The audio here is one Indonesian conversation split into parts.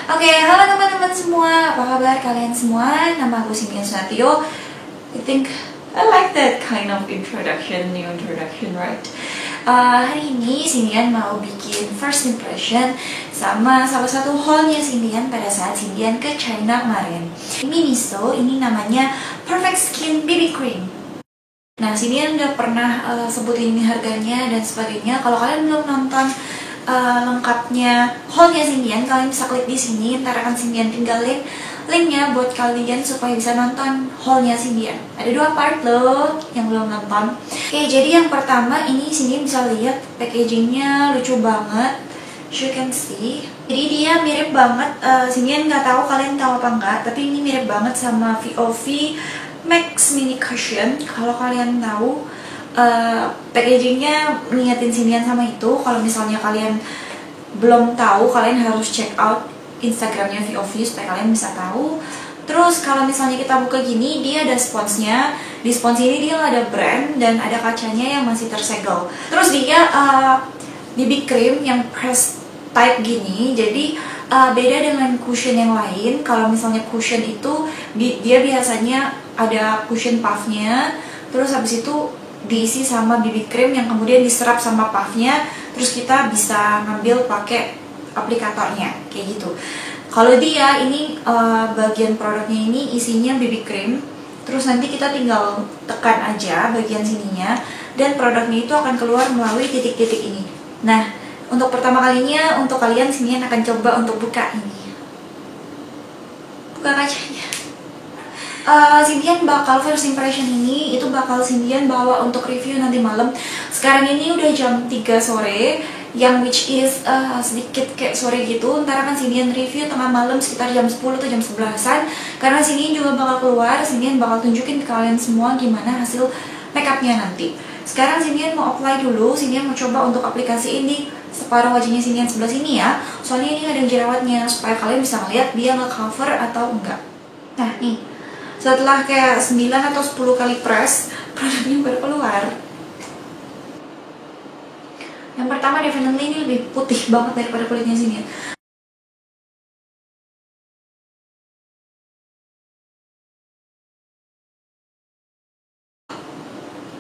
Oke, halo teman-teman semua, apa kabar kalian semua? Nama aku Cynthia Sunatio. I think I like that kind of introduction, new introduction, right? Hari ini Cynthia mau bikin first impression sama salah satu haulnya Cynthia pada saat Cynthia ke China kemarin. Ini Miso, ini namanya Perfect Skin BB Cream. Nah, Cynthia udah pernah sebutin ini harganya dan sebagainya. Kalau kalian belum nonton lengkapnya haulnya Cynthia, kalian bisa klik di sini. Ntar akan Cynthia tinggalin linknya buat kalian supaya bisa nonton haulnya Cynthia. Ada 2 part loh yang belum nonton. Oke, jadi yang pertama ini Cynthia bisa lihat packagingnya lucu banget. As you can see, jadi dia mirip banget. Cynthia nggak tahu kalian tahu apa enggak, tapi ini mirip banget sama VOV Max Mini Cushion. Kalau kalian tahu, packagingnya ngingetin Cynthia sama itu. Kalau misalnya kalian belum tahu, kalian harus check out Instagramnya VOV supaya kalian bisa tahu. Terus kalau misalnya kita buka gini, dia ada sponsnya. Di spons ini dia ada brand dan ada kacanya yang masih tersegel. Terus dia BB cream yang press type gini. Jadi beda dengan cushion yang lain. Kalau misalnya cushion itu dia biasanya ada cushion puffnya, terus habis itu diisi sama BB cream yang kemudian diserap sama puffnya, terus kita bisa ngambil pakai aplikatornya kayak gitu. Kalau dia ini bagian produknya ini isinya BB cream, terus nanti kita tinggal tekan aja bagian sininya dan produknya itu akan keluar melalui titik-titik ini. Nah, untuk pertama kalinya untuk kalian sini akan coba untuk buka ini, buka kacanya. Cynthia bakal first impression ini itu bakal Cynthia bawa untuk review nanti malam. Sekarang ini udah jam 3 sore, yang which is sedikit kayak sore gitu. Ntar akan Cynthia review tengah malam sekitar jam 10 atau jam 11-an. Karena Cynthia juga bakal keluar, Cynthia bakal tunjukin ke kalian semua gimana hasil makeupnya nanti. Sekarang Cynthia mau apply dulu, Cynthia mau coba untuk aplikasi ini separuh wajahnya Cynthia sebelah sini ya. Soalnya ini ada jerawatnya, supaya kalian bisa ngeliat dia nge-cover atau enggak. Nah nih, setelah kayak 9 atau 10 kali press, produknya baru keluar. Yang pertama definitely ini lebih putih banget daripada kulitnya Cynthia.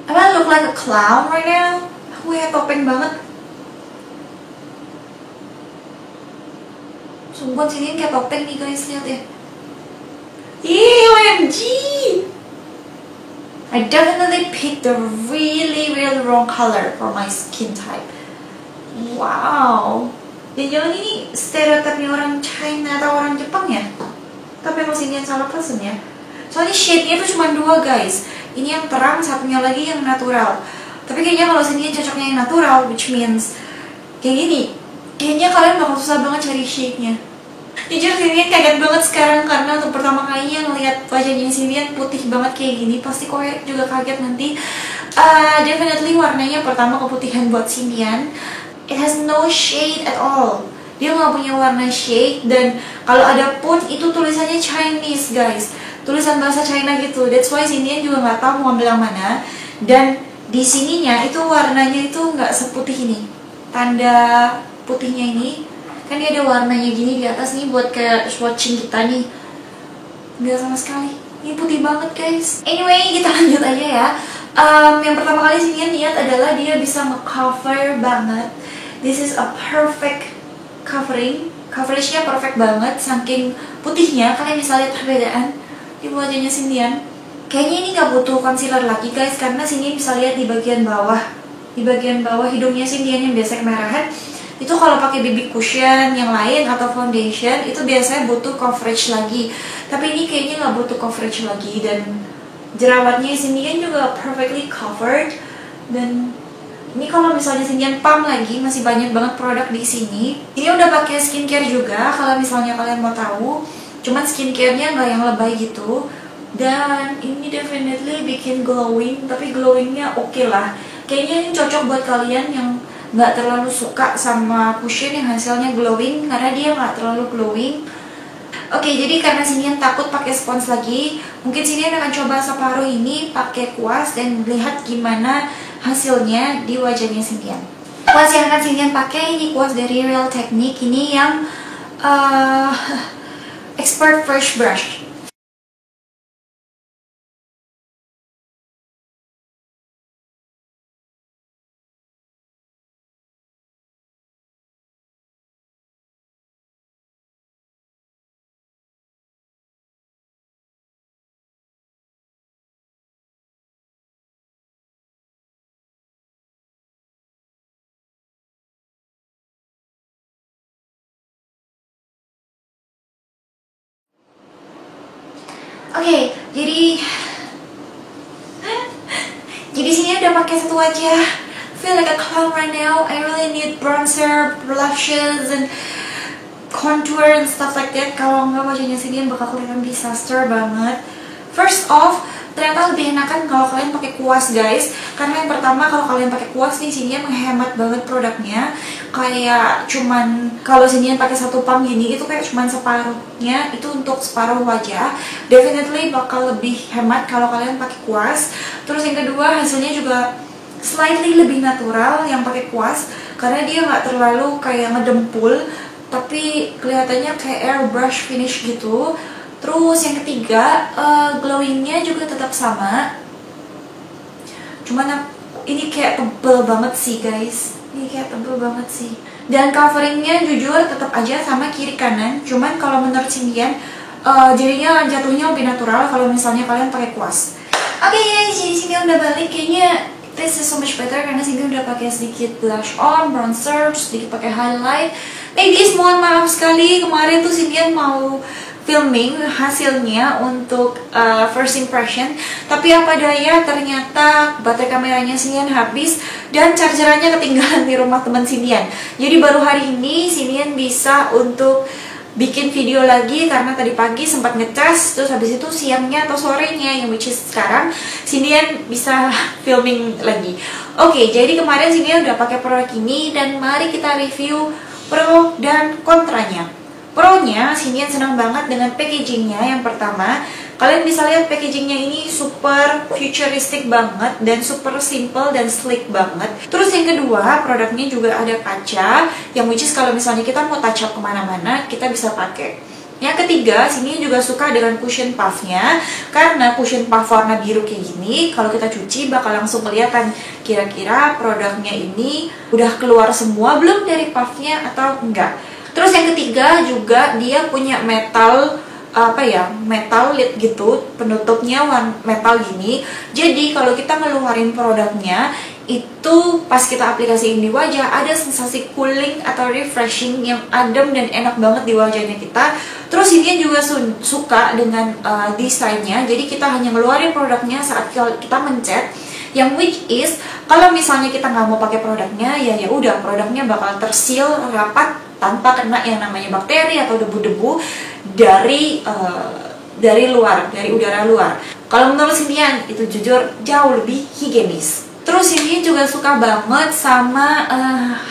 Am I look like a clown right now? Aku kayak topeng banget. Sumpah Cynthia kayak topeng nih guys, lihat ya. OMG! I definitely picked the really wrong color for my skin type. Wow. Jangan-jangan ini stereotipnya orang China atau orang Jepang ya? Tapi emang Cynthia salah pesen ya. Soalnya shade-nya itu cuma 2 guys. Ini yang terang, satunya lagi yang natural. Tapi kayaknya kalau Cynthia cocoknya yang natural, which means kayak gini, kayaknya kalian bakal susah banget cari shade-nya. Jujur Cynthia kaget banget sekarang karena untuk pertama kalinya ngelihat wajahnya Cynthia putih banget kayak gini. Pasti kowe juga kaget nanti. Definitely warnanya pertama keputihan buat Cynthia. It has no shade at all. Dia nggak punya warna shade, dan kalau ada pun itu tulisannya Chinese guys, tulisan bahasa China gitu. That's why Cynthia juga nggak tahu mau ambil yang mana. Dan di sininya itu warnanya itu nggak seputih ini. Tanda putihnya ini kan dia ada warnanya gini di atas nih buat kayak swatching kita nih. Nggak sama sekali. Ini putih banget guys. Anyway, kita lanjut aja ya. Yang pertama kali Cynthia lihat adalah dia bisa nge-cover banget. This is a perfect covering. Coveragenya perfect banget. Saking putihnya, kalian bisa lihat perbedaan di wajahnya Cynthia. Kayaknya ini nggak butuh concealer lagi guys, karena Cynthia bisa lihat di bagian bawah. Di bagian bawah hidungnya Cynthia yang biasa kemerahan. Itu kalau pakai BB cushion yang lain atau foundation itu biasanya butuh coverage lagi. Tapi ini kayaknya nggak butuh coverage lagi, dan jerawatnya Cynthia juga perfectly covered. Dan ini kalau misalnya Cynthia pump lagi, masih banyak banget produk di sini. Ini udah pakai skincare juga kalau misalnya kalian mau tahu. Cuman skincare-nya nggak yang lebay gitu. Dan ini definitely bikin glowing, tapi glowingnya oke lah. Kayaknya ini cocok buat kalian yang nggak terlalu suka sama cushion yang hasilnya glowing, karena dia nggak terlalu glowing. Oke, jadi karena Cynthia takut pakai spons lagi, mungkin Cynthia akan coba separuh ini pakai kuas dan lihat gimana hasilnya di wajahnya Cynthia. Kuas yang akan Cynthia pakai ini kuas dari Real Technique. Ini yang uh, Expert Fresh Brush. Oke, jadi sini udah pakai satu wajah. Feel like a clown right now. I really need bronzer, blushes, and contour and stuff like that. Kalau nggak wajahnya sini bakal kelihatan disaster banget. First off, ternyata lebih enakan kalau kalian pakai kuas guys. Karena yang pertama kalau kalian pakai kuas nih sini menghemat banget produknya. Kayak cuman kalau sini pakai satu pump gini itu kayak cuman separuhnya, itu untuk separuh wajah. Definitely bakal lebih hemat kalau kalian pakai kuas. Terus yang kedua hasilnya juga slightly lebih natural yang pakai kuas karena dia nggak terlalu kayak ngedempul, tapi kelihatannya kayak airbrush finish gitu. Terus yang ketiga, glowingnya juga tetap sama. Cuman ini kayak tebel banget sih guys. Ini kayak tebel banget sih. Dan coveringnya jujur tetap aja sama kiri kanan. Cuman kalau menurut Cindian, jadinya jatuhnya lebih natural kalau misalnya kalian pakai kuas. Oke guys, jadi Cindian udah balik. Kayaknya this is so much better karena Cindian udah pakai sedikit blush on, bronzer, sedikit pakai highlight. Ladies, mohon maaf sekali kemarin tuh Cindian mau filming hasilnya untuk first impression, tapi apa daya ternyata baterai kameranya Cindian habis dan chargerannya ketinggalan di rumah teman Cindian. Jadi baru hari ini Cindian bisa untuk bikin video lagi karena tadi pagi sempat ngecas, terus habis itu siangnya atau sorenya yang which is sekarang Cindian bisa filming lagi. Oke, jadi kemarin Cindian udah pakai produk ini dan mari kita review pro dan kontranya. Pro-nya, Cindian senang banget dengan packagingnya. Yang pertama, kalian bisa lihat packagingnya ini super futuristic banget dan super simple dan sleek banget. Terus yang kedua, produknya juga ada kaca, yang which is kalau misalnya kita mau touch up kemana-mana, kita bisa pakai. Yang ketiga, Cindian juga suka dengan cushion puffnya, karena cushion puff warna biru kayak gini, kalau kita cuci bakal langsung kelihatan kira-kira produknya ini udah keluar semua belum dari puffnya atau enggak. Terus yang ketiga juga dia punya metal metal lid gitu, penutupnya metal gini. Jadi kalau kita ngeluarin produknya itu pas kita aplikasiin di wajah ada sensasi cooling atau refreshing yang adem dan enak banget di wajahnya kita. Terus ini juga suka dengan desainnya. Jadi kita hanya ngeluarin produknya saat kita mencet. Yang which is kalau misalnya kita nggak mau pakai produknya, ya udah produknya bakal terseal rapat tanpa kena yang namanya bakteri atau debu-debu dari luar, dari udara luar. Kalau menurut Cindian itu jujur jauh lebih higienis. Terus Cindian juga suka banget sama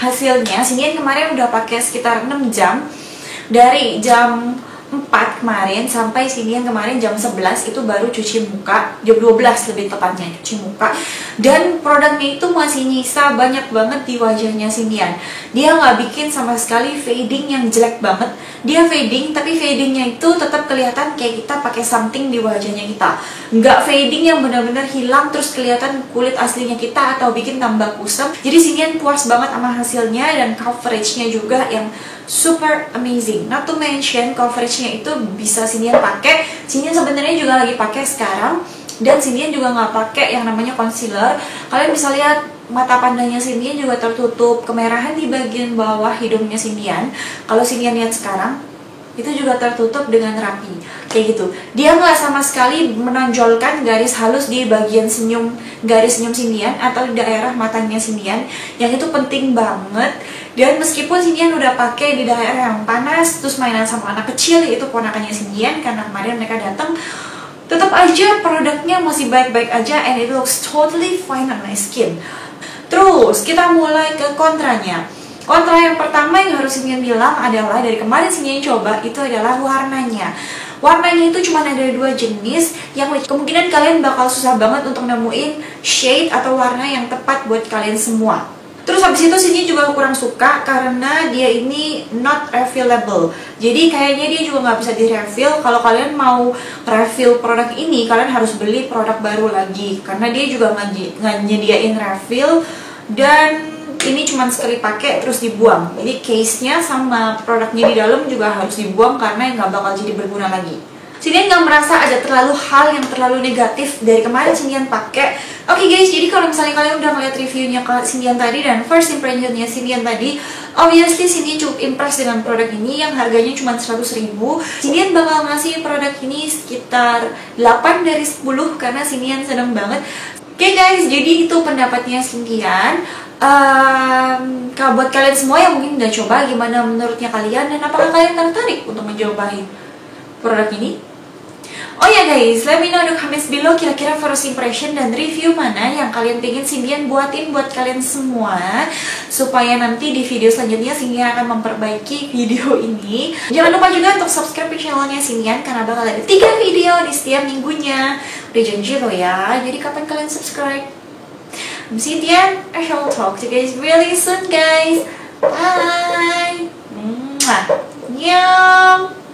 hasilnya. Cindian kemarin udah pakai sekitar 6 jam, dari jam 4 kemarin sampai Cindian kemarin jam 11 itu baru cuci muka, jam 12 lebih tepatnya cuci muka. Dan produknya itu masih nyisa banyak banget di wajahnya Cindian. Dia nggak bikin sama sekali fading yang jelek banget. Dia fading, tapi fadingnya itu tetap kelihatan kayak kita pakai something di wajahnya kita. Nggak fading yang benar-benar hilang terus kelihatan kulit aslinya kita atau bikin tambah kusam. Jadi Cindian puas banget sama hasilnya dan coveragenya juga yang super amazing. Not to mention coveragenya itu bisa Cindian pakai. Cindian sebenarnya juga lagi pakai sekarang. Dan Cindian juga nggak pakai yang namanya concealer. Kalian bisa lihat mata pandangnya Cindian juga tertutup kemerahan di bagian bawah hidungnya Cindian. Kalau Cindian lihat sekarang itu juga tertutup dengan rapi kayak gitu. Dia nggak sama sekali menonjolkan garis halus di bagian garis senyum Cindian atau di daerah matanya Cindian, yang itu penting banget. Dan meskipun Cindian udah pakai di daerah yang panas, terus mainan sama anak kecil yaitu ponakannya Cindian karena kemarin mereka datang, tetap aja produknya masih baik-baik aja and it looks totally fine on my skin. Terus kita mulai ke kontranya. Kontra yang pertama yang harus Cindian bilang adalah dari kemarin Cindian coba itu adalah warnanya. Warnanya itu cuma ada 2 jenis yang kemungkinan kalian bakal susah banget untuk nemuin shade atau warna yang tepat buat kalian semua. Terus habis itu sini juga kurang suka karena dia ini not refillable. Jadi kayaknya dia juga nggak bisa di refill. Kalau kalian mau refill produk ini, kalian harus beli produk baru lagi karena dia juga nggak nyediain refill, dan ini cuma sekali pakai terus dibuang. Jadi case-nya sama produknya di dalam juga harus dibuang karena nggak bakal jadi berguna lagi. Sinian nggak merasa ada terlalu hal yang terlalu negatif dari kemarin Sinian pakai. Oke guys, jadi kalau misalnya kalian udah ngeliat reviewnya Sinian tadi dan first impressionnya Sinian tadi, obviously Sinian cukup impressed dengan produk ini yang harganya cuma 100.000. Sinian bakal ngasih produk ini sekitar 8 dari 10 karena Sinian seneng banget. Oke guys, jadi itu pendapatnya Sinian. Kalau buat kalian semua yang mungkin udah coba, gimana menurutnya kalian dan apakah kalian tertarik untuk mencobain produk ini? Oh ya guys, let me know di comments below kira-kira first impression dan review mana yang kalian pengen Sinian buatin buat kalian semua, supaya nanti di video selanjutnya Sinian akan memperbaiki video ini. Jangan lupa juga untuk subscribe channelnya Sinian karena bakal ada 3 video di setiap minggunya. Udah janji loh ya, jadi kapan kalian subscribe? I'm Cynthia, I shall talk to you guys really soon guys. Bye. Mwah. Nyam.